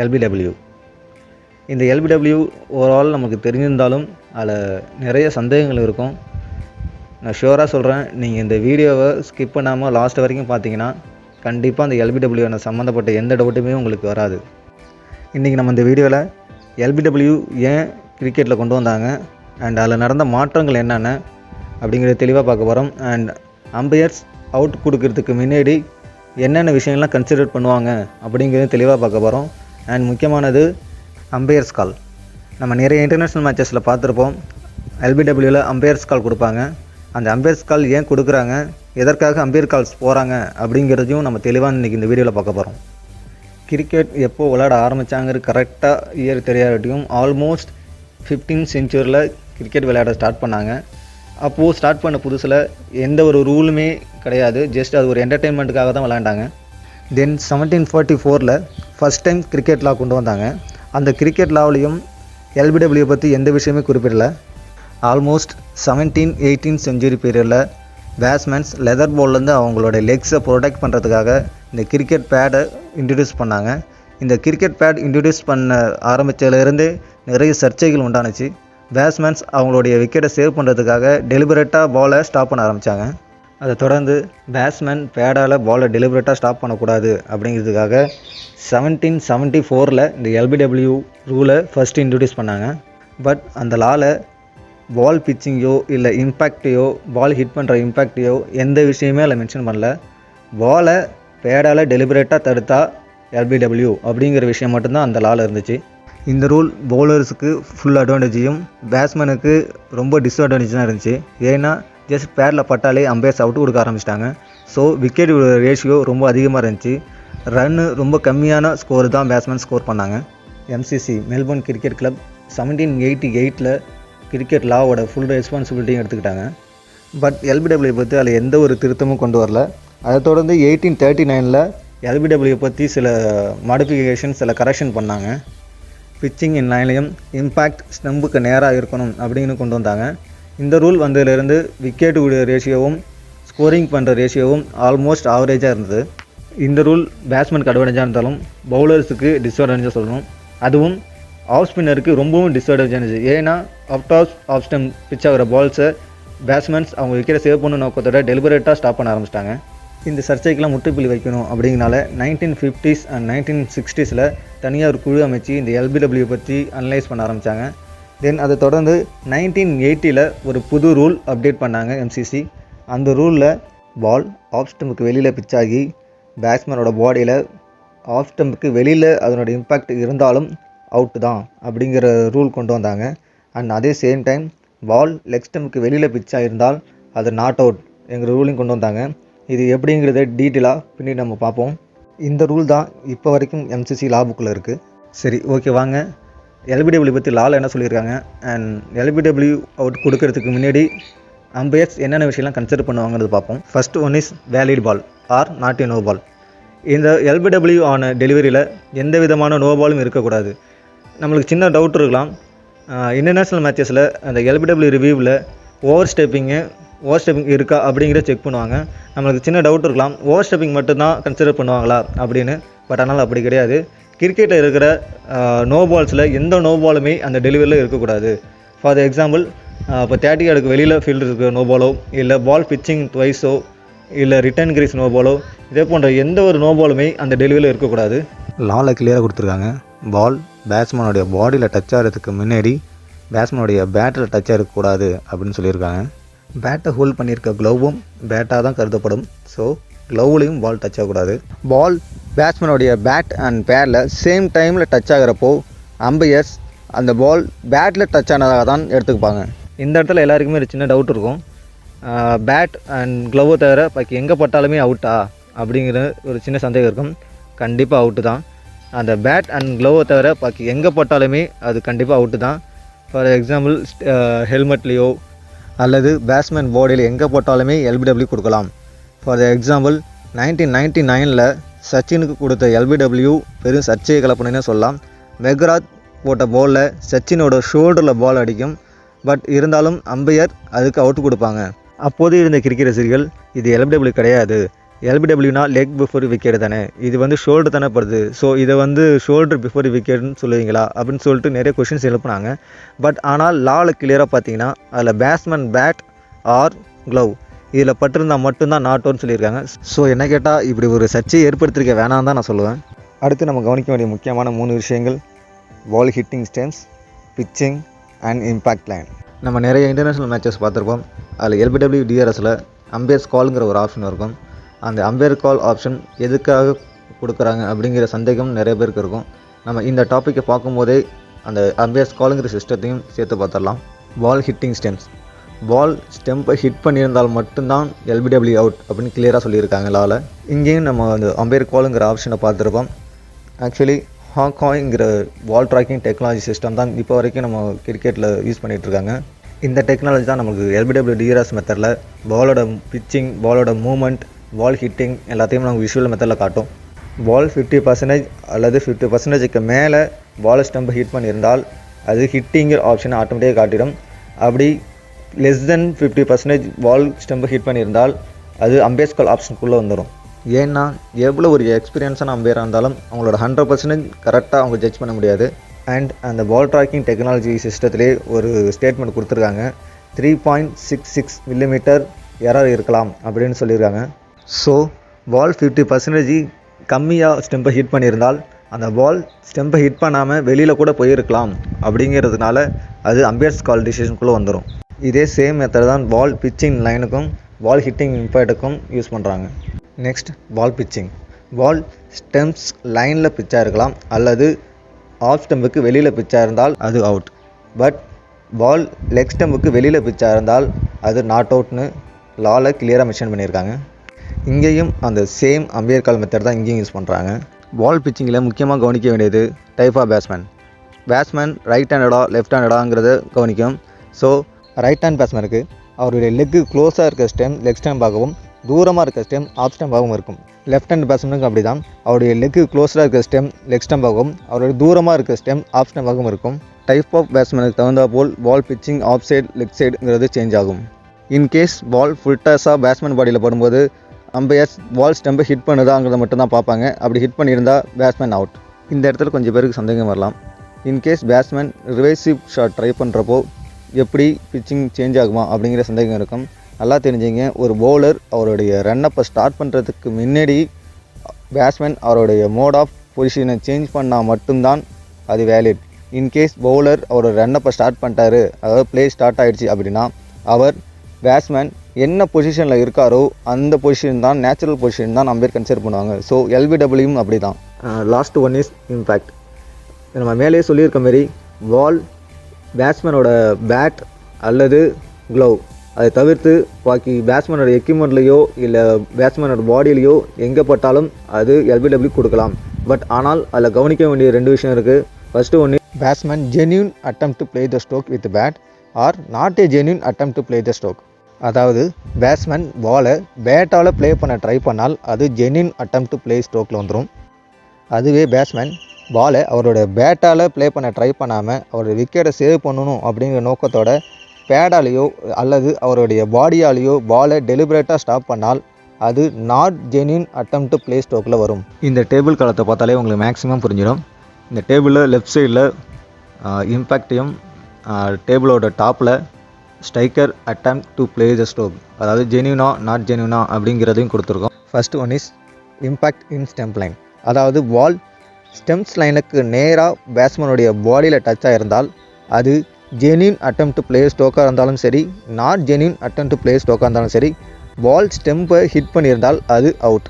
LBW. இந்த LBW overall நமக்கு தெரிஞ்சிருந்தாலும் அதில் நிறைய சந்தேகங்கள் இருக்கும். நான் ஷுவராக சொல்கிறேன், நீங்கள் இந்த வீடியோவை ஸ்கிப் பண்ணாமல் லாஸ்ட் வரைக்கும் பார்த்தீங்கன்னா கண்டிப்பாக அந்த எல்பிடபிள்யூ சம்மந்தப்பட்ட எந்த டவுட்டுமே உங்களுக்கு வராது. இன்றைக்கி நம்ம இந்த வீடியோவில் எல்பிடபிள்யூ ஏன் கிரிக்கெட்டில் கொண்டு வந்தாங்க அண்ட் அதில் நடந்த மாற்றங்கள் என்னென்ன அப்படிங்கிறத தெளிவாக பார்க்க போகிறோம். அண்ட் அம்பையர்ஸ் அவுட் கொடுக்கறதுக்கு முன்னாடி என்னென்ன விஷயங்கள்லாம் கன்சிடர் பண்ணுவாங்க அப்படிங்கிறத தெளிவாக பார்க்க போகிறோம். அண்ட் முக்கியமானது அம்பையர்ஸ் கால். நம்ம நிறைய இன்டர்நேஷ்னல் மேட்சஸில் பார்த்துருப்போம், எல்பிடபிள்யூவில் அம்பையர்ஸ் கால் கொடுப்பாங்க. அந்த அம்பையர்ஸ் கால் ஏன் கொடுக்குறாங்க, எதற்காக அம்பையர் கால்ஸ் போகிறாங்க அப்படிங்கிறதையும் நம்ம தெளிவாக இன்றைக்கி இந்த வீடியோவில் பார்க்க போகிறோம். கிரிக்கெட் எப்போது விளையாட ஆரம்பித்தாங்கிறது கரெக்டாக இயர் தெரியாட்டியும் ஆல்மோஸ்ட் 15th centuryயில் கிரிக்கெட் விளையாட ஸ்டார்ட் பண்ணாங்க. அப்போது ஸ்டார்ட் பண்ண புதுசில் எந்த ஒரு ரூலுமே கிடையாது, ஜஸ்ட் அது ஒரு என்டர்டெயின்மெண்ட்டுக்காக தான் விளையாண்டாங்க. தென் 1744 ஃபஸ்ட் டைம் கிரிக்கெட் லா கொண்டு வந்தாங்க. அந்த கிரிக்கெட் லாவிலையும் எல்பிடபிள்யூ பற்றி எந்த விஷயமே குறிப்பிடல. ஆல்மோஸ்ட் 17th-18th century பீரியடில் பேட்ஸ்மேன்ஸ் லெதர் பால்லேருந்து அவங்களோட லெக்ஸை ப்ரொடெக்ட் பண்ணுறதுக்காக இந்த கிரிக்கெட் பேடை இன்ட்ரடியூஸ் பண்ணாங்க. இந்த கிரிக்கெட் பேட் இன்ட்ரடியூஸ் பண்ண ஆரம்பித்ததுலேருந்தே நிறைய சர்ச்சைகள் உண்டானுச்சு. பேட்ஸ்மேன்ஸ் அவங்களுடைய விக்கெட்டை சேவ் பண்ணுறதுக்காக டெலிபரேட்டாக பாலை ஸ்டாப் பண்ண ஆரம்பித்தாங்க. அதை தொடர்ந்து பேட்ஸ்மேன் பேடால் பாலை டெலிபரேட்டாக ஸ்டாப் பண்ணக்கூடாது அப்படிங்கிறதுக்காக 1774 இந்த எல்பிடபிள்யூ ரூலை ஃபஸ்ட்டு இன்ட்ரடியூஸ் பண்ணாங்க. பட் அந்த லாவில் பால் பிச்சிங்கையோ இல்லை இம்பேக்டையோ, பால் ஹிட் பண்ணுற இம்பேக்டையோ எந்த விஷயமே அதில் மென்ஷன் பண்ணல. பாலை பேடால் டெலிபரேட்டாக தடுத்தா எல்பிடபிள்யூ அப்படிங்கிற விஷயம் மட்டும்தான் அந்த லாவில் இருந்துச்சு. இந்த ரூல் பவுலர்ஸுக்கு ஃபுல் அட்வான்டேஜையும் பேட்ஸ்மேனுக்கு ரொம்ப டிஸ்அட்வான்டேஜ் தான் இருந்துச்சு. ஏன்னா ஜஸ்ட் பேடில் பட்டாலே அம்பையர்ஸ் அவுட் கொடுக்க ஆரம்பிச்சிட்டாங்க. ஸோ விக்கெட் ரேஷியோ ரொம்ப அதிகமாக இருந்துச்சு. ரன்னு ரொம்ப கம்மியான ஸ்கோர் தான் பேட்ஸ்மேன் ஸ்கோர் பண்ணாங்க. MCC Melbourne cricket club 1788 cricket லாவோட ஃபுல் ரெஸ்பான்சிபிலிட்டியும் எடுத்துக்கிட்டாங்க. பட் எல்பிடபிள்யூ பற்றி அதில் எந்த ஒரு திருத்தமும் கொண்டு வரல. அதை தொடர்ந்து 1839 எல்பிடபிள்யூ பற்றி சில மாடிஃபிகேஷன், சில கரெக்ஷன் பண்ணாங்க. பிச்சிங் இன் லைன்லையும் இம்பேக்ட் ஸ்டம்புக்கு நேராக இருக்கணும் அப்படின்னு கொண்டு வந்தாங்க. இந்த ரூல் வந்ததுலேருந்து விக்கெட் ரேஷியோவும் ஸ்கோரிங் பண்ணுற ரேஷியோவும் ஆல்மோஸ்ட் ஆவரேஜாக இருந்தது. இந்த ரூல் பேட்ஸ்மேனுக்கு அட்வான்டேஜாக இருந்தாலும் பவுலர்ஸுக்கு டிஸ்அட்வான்டேஜாக சொல்லணும். அதுவும் ஆஃப் ஸ்பின்னருக்கு ரொம்பவும் டிஸ்அட்வான்டேஜ். ஏன்னா ஆஃப் ஸ்டம் பிச் ஆகிற பால்ஸை பேட்ஸ்மேன்ஸ் அவங்க விக்கெட்டை சேவ் பண்ண நோக்கத்தோட டெலிபரேட்டாக ஸ்டாப் பண்ண ஆரம்பிச்சிட்டாங்க. இந்த சர்ச்சைக்கெல்லாம் முற்றுப்புள்ளி வைக்கணும் அப்படிங்கனால 1950s அண்ட் 1960s தனியாக ஒரு குழு அமைச்சு இந்த எல்பிடபிள்யூ பற்றி அனலைஸ் பண்ண ஆரம்பித்தாங்க. தென் அதை தொடர்ந்து 1980 ஒரு புது ரூல் அப்டேட் பண்ணாங்க எம்சிசி. அந்த ரூலில் பால் ஆஃப் ஸ்டம்புக்கு வெளியில் பிச் ஆகி பேட்ஸ்மேனோட பாடியில் ஆஃப் ஸ்டம்புக்கு வெளியில் அதனோட இம்பேக்ட் இருந்தாலும் அவுட்டு தான் அப்படிங்கிற ரூல் கொண்டு வந்தாங்க. அண்ட் அதே சேம் டைம் பால் லெக் ஸ்டம்புக்கு வெளியில் பிச் ஆகிருந்தால் அது நாட் அவுட் என்கிற ரூலிங் கொண்டு வந்தாங்க. இது எப்படிங்கிறத டீட்டெயிலாக பின்னாடி நம்ம பார்ப்போம். இந்த ரூல் தான் இப்போ வரைக்கும் எம்சிசி லா புக்கில் இருக்குது. சரி, ஓகே, வாங்க எல்பிடபிள்யூ பற்றி லாவில் என்ன சொல்லியிருக்காங்க அண்ட் எல்பிடபிள்யூ அவுட் கொடுக்கறதுக்கு முன்னாடி அம்பையர்ஸ் என்னென்ன விஷயம்லாம் கன்சிடர் பண்ணுவாங்கிறது பார்ப்போம். First one is valid ball or not a no ball. இந்த எல்பிடபிள்யூ ஆன டெலிவரியில் எந்த விதமான நோ பாலும் இருக்கக்கூடாது. நம்மளுக்கு சின்ன டவுட் இருக்கலாம், இன்டர்நேஷ்னல் மேட்சஸில் அந்த எல்பிடபிள்யூ ரிவ்யூவில் ஓவர் ஸ்டெப்பிங் இருக்கா அப்படிங்கிற செக் பண்ணுவாங்க. நம்மளுக்கு சின்ன டவுட் இருக்கலாம், ஓவர் ஸ்டெப்பிங் மட்டும்தான் கன்சிடர் பண்ணுவாங்களா அப்படின்னு. பட் ஆனால் அப்படி கிடையாது. கிரிக்கெட்டில் இருக்கிற நோ பால்ஸில் எந்த நோ பாலுமே அந்த டெலிவரியில் இருக்கக்கூடாது. ஃபார் எக்ஸாம்பிள், இப்போ 30 யார்டுக்கு வெளியில் ஃபீல்டு இருக்கிற நோ பாலோ, இல்லை பால் பிச்சிங் ட்வைஸோ, இல்லை ரிட்டர்ன் கிரீஸ் நோ பாலோ, இதே போன்ற எந்த ஒரு நோ பாலுமே அந்த டெலிவரியில் இருக்கக்கூடாது. லாவில் கிளியராக கொடுத்துருக்காங்க, பால் பேட்ஸ்மேனுடைய பாடியில் டச் ஆகிறதுக்கு முன்னாடி பேட்ஸ்மேனுடைய பேட்டில் டச் ஆகிருக்கக்கூடாது அப்படின்னு சொல்லியிருக்காங்க. பேட்டை ஹோல்ட் பண்ணியிருக்க க்ளவும் பேட்டாக தான் கருதப்படும். ஸோ க்ளவுலையும் பால் டச் ஆகக்கூடாது. பால் பேட்ஸ்மேனுடைய பேட் அண்ட் பேடில் சேம் டைமில் டச் ஆகிறப்போ அம்பையர்ஸ் அந்த பால் பேட்டில் டச் ஆனதாக தான் எடுத்துக்குப்பாங்க. இந்த இடத்துல எல்லாருக்குமே ஒரு சின்ன டவுட் இருக்கும், பேட் அண்ட் க்ளவை தவிர பாக்கி எங்கே பட்டாலுமே அவுட்டா அப்படிங்கிற ஒரு சின்ன சந்தேகம் இருக்கும். கண்டிப்பாக அவுட்டு தான். அந்த பேட் அண்ட் க்ளவை தவிர பாக்கி எங்கே பட்டாலுமே அது கண்டிப்பாக அவுட்டு தான். ஃபார் எக்ஸாம்பிள், ஹெல்மெட்லேயோ அல்லது பேட்ஸ்மேன் பாடியில் எங்கே போட்டாலுமே எல்பிடபிள்யூ கொடுக்கலாம். ஃபார் எக்ஸாம்பிள், 1999 சச்சினுக்கு கொடுத்த எல்பிடபிள்யூ பெரும் சர்ச்சையை கலப்பணுன்னே சொல்லலாம். மெக்ராத் போட்ட பாலில் சச்சினோட ஷோல்டரில் பால் அடிக்கும். பட் இருந்தாலும் அம்பையர் அதுக்கு அவுட் கொடுப்பாங்க. அப்போது இருந்த கிரிக்கெட் ரசிகர்கள் இது எல்பிடபிள்யூ கிடையாது, எல்பிடபிள்யூனா லெக் பிஃபோர் விக்கெட் தானே, இது வந்து ஷோல்டர் தானே படுது, ஸோ இதை வந்து ஷோல்டர் பிஃபோர் விக்கெட்னு சொல்லுவீங்களா அப்படின்னு சொல்லிட்டு நிறைய கொஷின்ஸ் எழுப்புனாங்க. பட் ஆனால் லாவில் கிளியராக பார்த்தீங்கன்னா அதில் பேட்ஸ்மேன் பேட் ஆர் க்ளவ் இதில் பட்டிருந்தால் மட்டும்தான் நாட் அவுட்னு சொல்லியிருக்காங்க. ஸோ என்ன கேட்டால் இப்படி ஒரு சர்ச்சையை ஏற்படுத்திருக்க வேணாம் தான் நான் சொல்லுவேன். அடுத்து நம்ம கவனிக்க வேண்டிய முக்கியமான 3 விஷயங்கள்: ball hitting stumps, pitching and impact line. நம்ம நிறைய இன்டர்நேஷ்னல் மேட்சஸ் பார்த்துருப்போம். அதில் எல்பிடபிள்யூ டிஆர்எஸில் அம்பையர்ஸ் கால்ங்கிற ஒரு ஆப்ஷன் இருக்கும். அந்த அம்பையர் கால் ஆப்ஷன் எதுக்காக கொடுக்குறாங்க அப்படிங்கிற சந்தேகம் நிறைய பேருக்கு இருக்கும். நம்ம இந்த டாப்பிக்கை பார்க்கும்போதே அந்த அம்பையர்ஸ் காலுங்கிற சிஸ்டத்தையும் சேர்த்து பார்த்துடலாம். பால் ஹிட்டிங் ஸ்டெம்ஸ், பால் ஸ்டெம்பை ஹிட் பண்ணியிருந்தால் மட்டும்தான் எல்பிடபிள்யூ அவுட் அப்படின்னு கிளியராக சொல்லியிருக்காங்க லாவில். இங்கேயும் நம்ம அந்த அம்பையர் காலுங்கிற ஆப்ஷனை பார்த்துருப்போம். ஆக்சுவலி ஹாக்காய்ங்கிற பால் ட்ராக்கிங் டெக்னாலஜி சிஸ்டம் தான் இப்போ வரைக்கும் நம்ம கிரிக்கெட்டில் யூஸ் பண்ணிகிட்ருக்காங்க. இந்த டெக்னாலஜி தான் நமக்கு எல்பிடபிள்யூ டிஆர்எஸ் மெத்தடில் பாலோட பிச்சிங், பாலோட மூவ்மெண்ட், பால் ஹிட்டிங் எல்லாத்தையும் நமக்கு விஷுவல் மெத்தடில் காட்டும். பால் 50% அல்லது 50%க்கு மேலே பால் ஸ்டம்பை ஹிட் பண்ணியிருந்தால் அது ஹிட்டிங்கிற ஆப்ஷனை ஆட்டோமேட்டிக்காக காட்டிடும். அப்படி லெஸ் தென் 50% பால் ஸ்டம்பை ஹிட் பண்ணியிருந்தால் அது அம்பையர்ஸ் கால் ஆப்ஷனுக்குள்ளே வந்துடும். ஏன்னா எவ்வளோ ஒரு எக்ஸ்பீரியன்ஸான அம்பையராக இருந்தாலும் அவங்களோட 100% கரெக்டாக அவங்க ஜட்ஜ் பண்ண முடியாது. அண்ட் அந்த பால் ட்ராக்கிங் டெக்னாலஜி சிஸ்டத்திலே ஒரு ஸ்டேட்மெண்ட் கொடுத்துருக்காங்க. 3.66 மில்லிமீட்டர் எரர் இருக்கலாம் அப்படின்னு சொல்லியிருக்காங்க. ஸோ பால் 50% கம்மியாக ஸ்டெம்பை ஹிட் பண்ணியிருந்தால் அந்த பால் ஸ்டெம்பை ஹிட் பண்ணாமல் வெளியில் கூட போயிருக்கலாம். அப்படிங்கிறதுனால அது அம்பையர்ஸ் கால் டிசிஷனுக்குள்ளே வந்துடும். இதே சேம் மெத்தட் தான் பால் பிச்சிங் லைனுக்கும் பால் ஹிட்டிங் இம்பேக்டுக்கும் யூஸ் பண்ணுறாங்க. Next ball pitching. Ball stumps லைனில் பிச்சாக இருக்கலாம் அல்லது ஆஃப் ஸ்டெம்புக்கு வெளியில் பிச்சாக இருந்தால் அது அவுட். பட் பால் லெக் ஸ்டெம்புக்கு வெளியில் பிச்சாக இருந்தால் அது நாட் அவுட்னு லாவில் கிளியராக மென்ஷன் பண்ணியிருக்காங்க. இங்கேயும் அந்த சேம் அம்பையர் கால் மெத்தட் தான் இங்கேயும் யூஸ் பண்ணுறாங்க. பால் பிச்சிங்கில் முக்கியமாக கவனிக்க வேண்டியது டைப் ஆஃப் பேட்ஸ்மேன் ரைட் ஹேண்டடா லெஃப்ட் ஹேண்டடாங்கிறத கவனிக்கும். ஸோ ரைட் ஹேண்ட் பேட்ஸ்மேனுக்கு அவருடைய லெக்கு க்ளோஸாக இருக்க ஸ்டெம் லெக் ஸ்டெம்பாகவும் தூரமாக இருக்க ஸ்டெம் ஆஃப் ஸ்டெம்பாகவும் இருக்கும். லெஃப்ட் ஹேண்ட் பேட்ஸ்மேனுக்கு அப்படி தான், அவருடைய லெக்கு க்ளோஸாக இருக்க ஸ்டெம் லெக் ஸ்டெம்பாகவும் அவருடைய தூரமாக இருக்க ஸ்டெம் ஆஃப் ஸ்டெம்பாகவும் இருக்கும். டைப் ஆஃப் பேட்ஸ்மேனுக்கு தகுந்தா போல் ball pitching off side leg சைடுங்கிறது சேஞ்ச் ஆகும். இன்கேஸ் பால் ஃபுல் டாஸாக பேட்ஸ்மேன் பாடியில் படும்போது அம்பையர்ஸ் பால் ஸ்டெம்பை ஹிட் பண்ணுதாங்கிறத மட்டும்தான் பார்ப்பாங்க. அப்படி ஹிட் பண்ணியிருந்தால் பேட்ஸ்மேன் அவுட். இந்த இடத்துல கொஞ்சம் பேருக்கு சந்தேகம் வரலாம். இன்கேஸ் பேட்ஸ்மேன் ரிவைசிவ் ஷாட் ட்ரை பண்ணுறப்போ எப்படி பிச்சிங் சேஞ்ச் ஆகுமா அப்படிங்கிற சந்தேகம் இருக்கும். நல்லா தெரிஞ்சுங்க, ஒரு பவுலர் அவருடைய ரன்னப்பை ஸ்டார்ட் பண்ணுறதுக்கு முன்னாடி பேட்ஸ்மேன் அவருடைய மோட் ஆஃப் பொசிஷனை சேஞ்ச் பண்ணால் மட்டும்தான் அது வேலிட். இன்கேஸ் பவுலர் அவரோட ரன்னப்பை ஸ்டார்ட் பண்ணிட்டாரு, அதாவது பிளே ஸ்டார்ட் ஆகிடுச்சு அப்படின்னா அவர் பேட்ஸ்மேன் என்ன பொசிஷனில் இருக்காரோ அந்த பொசிஷன் தான் நேச்சுரல் பொசிஷன் தான் நம்ம கன்சிடர் பண்ணுவாங்க. ஸோ எல்பிடபிள்யூயும் அப்படி தான். Last one is impact. நம்ம மேலேயே சொல்லியிருக்க மாரி பால் பேட்ஸ்மேனோட பேட் அல்லது க்ளவ் அதை தவிர்த்து பாக்கி பேட்ஸ்மேனோட எக்யூப்மெண்ட்லேயோ இல்லை பேட்ஸ்மேனோட பாடியிலையோ எங்கே பட்டாலும் அது எல்பிடபிள்யூ கொடுக்கலாம். பட் ஆனால் அதில் கவனிக்க வேண்டிய 2 விஷயம் இருக்குது. ஃபஸ்ட்டு ஒன்று, batsman genuine attempt to play the stroke with bat or not a genuine attempt to play the stroke. அதாவது பேட்ஸ்மேன் பாலை பேட்டால் ப்ளே பண்ண ட்ரை பண்ணால் அது ஜென்யூன் அட்டெம்ப்ட் டு ப்ளே ஸ்ட்ரோக்கில் வந்துடும். அதுவே பேட்ஸ்மேன் பாலை அவரோட பேட்டால் ப்ளே பண்ண ட்ரை பண்ணாமல் அவரோட விக்கெட்டை சேவ் பண்ணணும் அப்படிங்கிற நோக்கத்தோட பேடாலேயோ அல்லது அவருடைய பாடியாலேயோ பாலை டெலிபரேட்டாக ஸ்டாப் பண்ணால் அது not genuine attempt to play ஸ்ட்ரோக்கில் வரும். இந்த டேபிள் காலத்தை பார்த்தாலே உங்களுக்கு மேக்ஸிமம் புரிஞ்சிடும். இந்த டேபிளில் லெஃப்ட் சைடில் இம்பேக்டையும் டேபிளோட டாப்பில் striker attempt to play the stroke, அதாவது ஜென்யூனா நாட் ஜென்யூனா அப்படிங்கிறதையும் கொடுத்துருக்கோம். First one is impact in stump line. அதாவது பால் ஸ்டெம்ப்ஸ் லைனுக்கு நேராக பேட்ஸ்மேனுடைய பாடியில் டச் ஆகிருந்தால் அது ஜென்யூன் அட்டெம்ப்ட் டு ப்ளே ஸ்ட்ரோக்காக இருந்தாலும் சரி, not genuine attempt to play ஸ்ட்ரோக்காக இருந்தாலும் சரி, பால் ஸ்டெம்பை ஹிட் பண்ணியிருந்தால் அது அவுட்.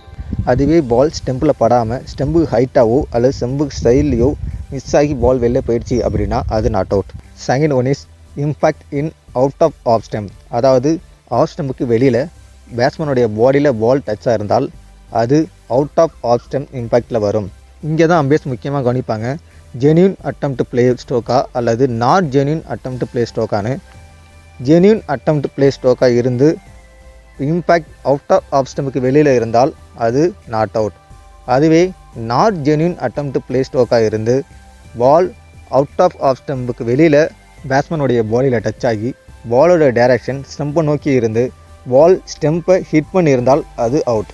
அதுவே பால் ஸ்டெம்பில் படாமல் ஸ்டெம்பு ஹைட்டாகவோ அல்லது ஸ்டெம்பு ஸ்டைல்லையோ மிஸ் ஆகி பால் வெளில போயிடுச்சு அப்படின்னா அது not out. Second one is impact in out of stump. அதாவது ஆஃப் ஸ்டெம்புக்கு வெளியில் பேட்ஸ்மேனுடைய பாடியில் பால் டச்சாக இருந்தால் அது அவுட் ஆஃப் ஸ்டெம்ப் இம்பேக்டில் வரும். இங்கே தான் அம்பையர்ஸ் முக்கியமாக கவனிப்பாங்க. ஜென்யூன் அட்டெம்ப்ட் டு ப்ளே ஸ்ட்ரோக்கா அல்லது not genuine attempt to play ஸ்ட்ரோக்கானு. ஜென்யூன் அட்டெம்ப்ட் டு ப்ளே ஸ்ட்ரோக்காக இருந்து இம்பேக்ட் அவுட் ஆஃப் ஸ்டெம்புக்கு வெளியில் இருந்தால் அது நாட் அவுட். அதுவே not genuine attempt to play ஸ்ட்ரோக்காக இருந்து பால் அவுட் ஆஃப் ஸ்டெம்புக்கு வெளியில் பேட்ஸ்மேனுடைய பாடியில் டச் ஆகி பாலோட டைரக்ஷன் ஸ்டெம்பை நோக்கி இருந்து பால் ஸ்டெம்பை ஹிட் பண்ணியிருந்தால் அது அவுட்.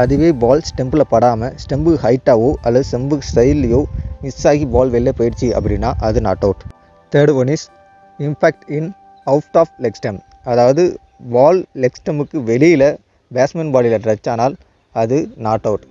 அதுவே பால் ஸ்டெம்பில் படாமல் ஸ்டெம்பு ஹைட்டாவோ அல்லது ஸ்டெம்பு சைட்லேயோ மிஸ் ஆகி பால் வெளில போயிடுச்சு அப்படின்னா அது not out. Third one is impact in out of leg stump. அதாவது பால் லெக் ஸ்டெம்புக்கு வெளியில் பேட்ஸ்மேன் பாடியில் டச் ஆனால் அது நாட் அவுட்.